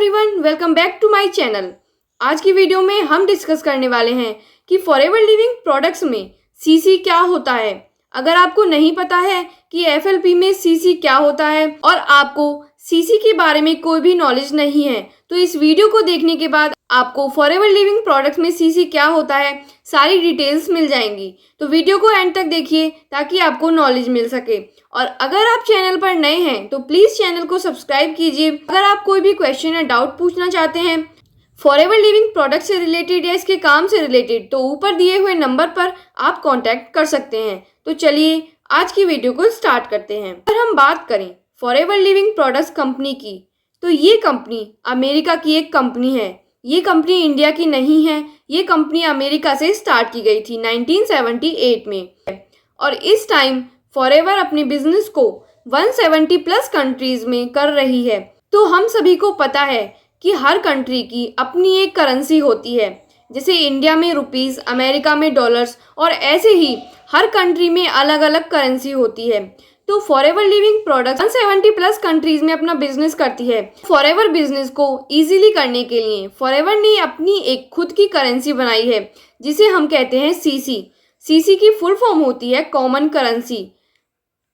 Everyone, welcome back to my channel. आज की video में हम डिस्कस करने वाले हैं कि फॉरएवर लिविंग प्रोडक्ट्स में सीसी क्या होता है। अगर आपको नहीं पता है कि एफएलपी में सीसी क्या होता है और आपको सीसी के बारे में कोई भी नॉलेज नहीं है, तो इस वीडियो को देखने के बाद आपको फॉरएवर लिविंग प्रोडक्ट्स में सीसी क्या होता है सारी डिटेल्स मिल जाएंगी। तो वीडियो को एंड तक देखिए ताकि आपको नॉलेज मिल सके। और अगर आप चैनल पर नए हैं तो प्लीज़ चैनल को सब्सक्राइब कीजिए। अगर आप कोई भी क्वेश्चन या डाउट पूछना चाहते हैं फॉरएवर लिविंग प्रोडक्ट से रिलेटेड या इसके काम से रिलेटेड, तो ऊपर दिए हुए नंबर पर आप कांटेक्ट कर सकते हैं। तो चलिए आज की वीडियो को स्टार्ट करते हैं। अगर हम बात करें फॉरएवर लिविंग प्रोडक्ट्स कंपनी की, तो ये कंपनी अमेरिका की एक कंपनी है। ये कंपनी इंडिया की नहीं है। ये कंपनी अमेरिका से स्टार्ट की गई थी 1978 में और इस टाइम फॉरएवर अपने बिजनेस को 170 प्लस कंट्रीज में कर रही है। तो हम सभी को पता है कि हर कंट्री की अपनी एक करेंसी होती है, जैसे इंडिया में रुपीस, अमेरिका में डॉलर्स और ऐसे ही हर कंट्री में अलग अलग करेंसी होती है। तो forever Living products 170 plus countries में अपना बिजनेस करती है। फॉरएवर बिजनेस को इजीली करने के लिए फॉरएवर ने अपनी एक खुद की करेंसी बनाई है जिसे हम कहते हैं सीसी। सीसी की फुल फॉर्म होती है कॉमन करेंसी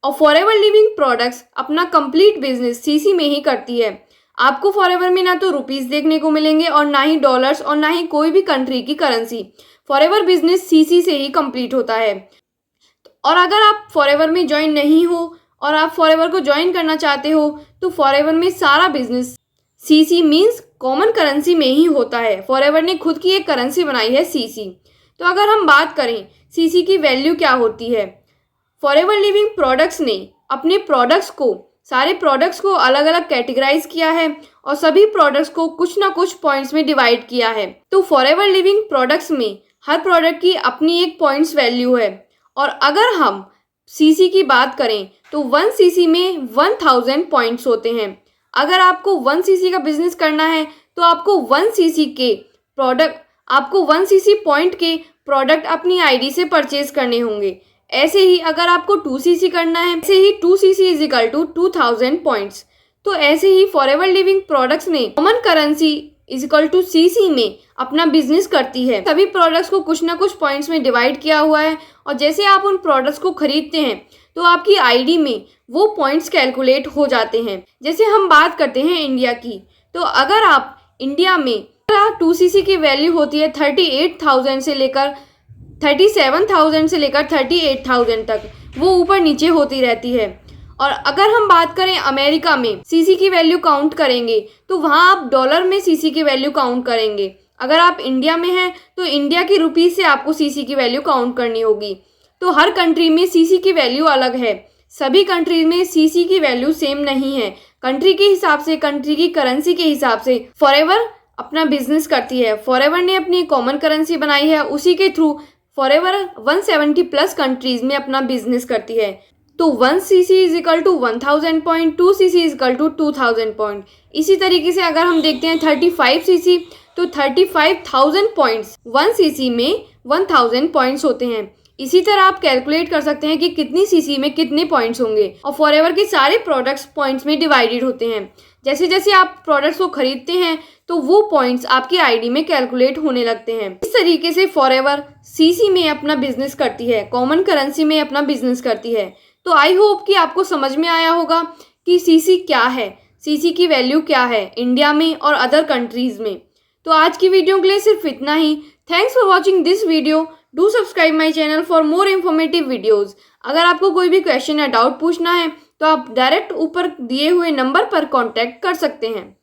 और फॉरएवर लिविंग प्रोडक्ट्स अपना कंप्लीट बिजनेस सीसी में ही करती है। आपको फॉरएवर में ना तो रुपीस देखने को मिलेंगे और ना ही डॉलर्स और ना ही कोई भी कंट्री की करेंसी। फॉरएवर बिजनेस सीसी से ही कंप्लीट होता है। और अगर आप फॉरएवर में ज्वाइन नहीं हो और आप फॉरएवर को ज्वाइन करना चाहते हो तो फॉरएवर में सारा business CC means common currency में ही होता है। फॉरएवर ने खुद की एक करेंसी बनाई है सीसी। तो अगर हम बात करें सीसी की वैल्यू क्या होती है, फॉरएवर लिविंग प्रोडक्ट्स ने अपने सारे प्रोडक्ट्स को अलग अलग कैटेगराइज किया है और सभी प्रोडक्ट्स को कुछ ना कुछ पॉइंट्स में डिवाइड किया है। तो फॉरएवर लिविंग प्रोडक्ट्स में हर प्रोडक्ट की अपनी एक पॉइंट्स वैल्यू है। और अगर हम सीसी की बात करें तो 1 सीसी में 1000 पॉइंट्स होते हैं। अगर आपको 1 सीसी का बिजनेस करना है तो आपको 1 सीसी पॉइंट के प्रोडक्ट अपनी आईडी से परचेज करने होंगे। ऐसे ही अगर आपको 2 सीसी करना है, ऐसे ही 2 CC is equal to 2000 points. तो ऐसे ही फॉरएवर लिविंग प्रोडक्ट्स ने common currency is equal to CC में अपना बिजनेस करती है। सभी प्रोडक्ट्स को कुछ ना कुछ पॉइंट्स में डिवाइड किया हुआ है और जैसे आप उन प्रोडक्ट्स को खरीदते हैं तो आपकी आईडी में वो पॉइंट्स कैलकुलेट हो जाते हैं। जैसे हम बात करते हैं इंडिया की, तो अगर आप इंडिया में 2 सीसी की वैल्यू होती है 37,000 से लेकर 38,000 तक, वो ऊपर नीचे होती रहती है। और अगर हम बात करें अमेरिका में सीसी की वैल्यू काउंट करेंगे तो वहाँ आप डॉलर में सीसी की वैल्यू काउंट करेंगे। अगर आप इंडिया में हैं तो इंडिया की रुपीस से आपको सीसी की वैल्यू काउंट करनी होगी। तो हर कंट्री में सीसी की वैल्यू अलग है। सभी कंट्रीज में सीसी की वैल्यू सेम नहीं है। कंट्री के हिसाब से, कंट्री की करेंसी के हिसाब से फॉरएवर अपना बिजनेस करती है। फॉरएवर ने अपनी कॉमन करेंसी बनाई है, उसी के थ्रू फॉरएवर 170 प्लस कंट्रीज में अपना बिजनेस करती है। तो 1 CC is equal to 1000 point, 2 CC is equal to 2000 point. इसी तरीके से अगर हम देखते हैं 35 सीसी तो 35,000 पॉइंट्स। 1 सीसी में 1000 पॉइंट्स होते हैं। इसी तरह आप कैलकुलेट कर सकते हैं कि कितनी सीसी में कितने पॉइंट्स होंगे। और फॉरएवर के सारे प्रोडक्ट्स पॉइंट्स में डिवाइडेड होते हैं। जैसे जैसे आप प्रोडक्ट्स को खरीदते हैं तो वो पॉइंट्स आपकी आईडी में कैलकुलेट होने लगते हैं। इस तरीके से फॉरएवर सीसी में अपना बिजनेस करती है, कॉमन करेंसी में अपना बिजनेस करती है। तो आई होप कि आपको समझ में आया होगा कि सीसी क्या है, सीसी की वैल्यू क्या है इंडिया में और अदर कंट्रीज में। तो आज की वीडियो के लिए सिर्फ इतना ही। Thanks for watching this video. Do subscribe my channel for more informative videos. अगर आपको कोई भी क्वेश्चन या डाउट पूछना है तो आप डायरेक्ट ऊपर दिए हुए नंबर पर कॉन्टैक्ट कर सकते हैं।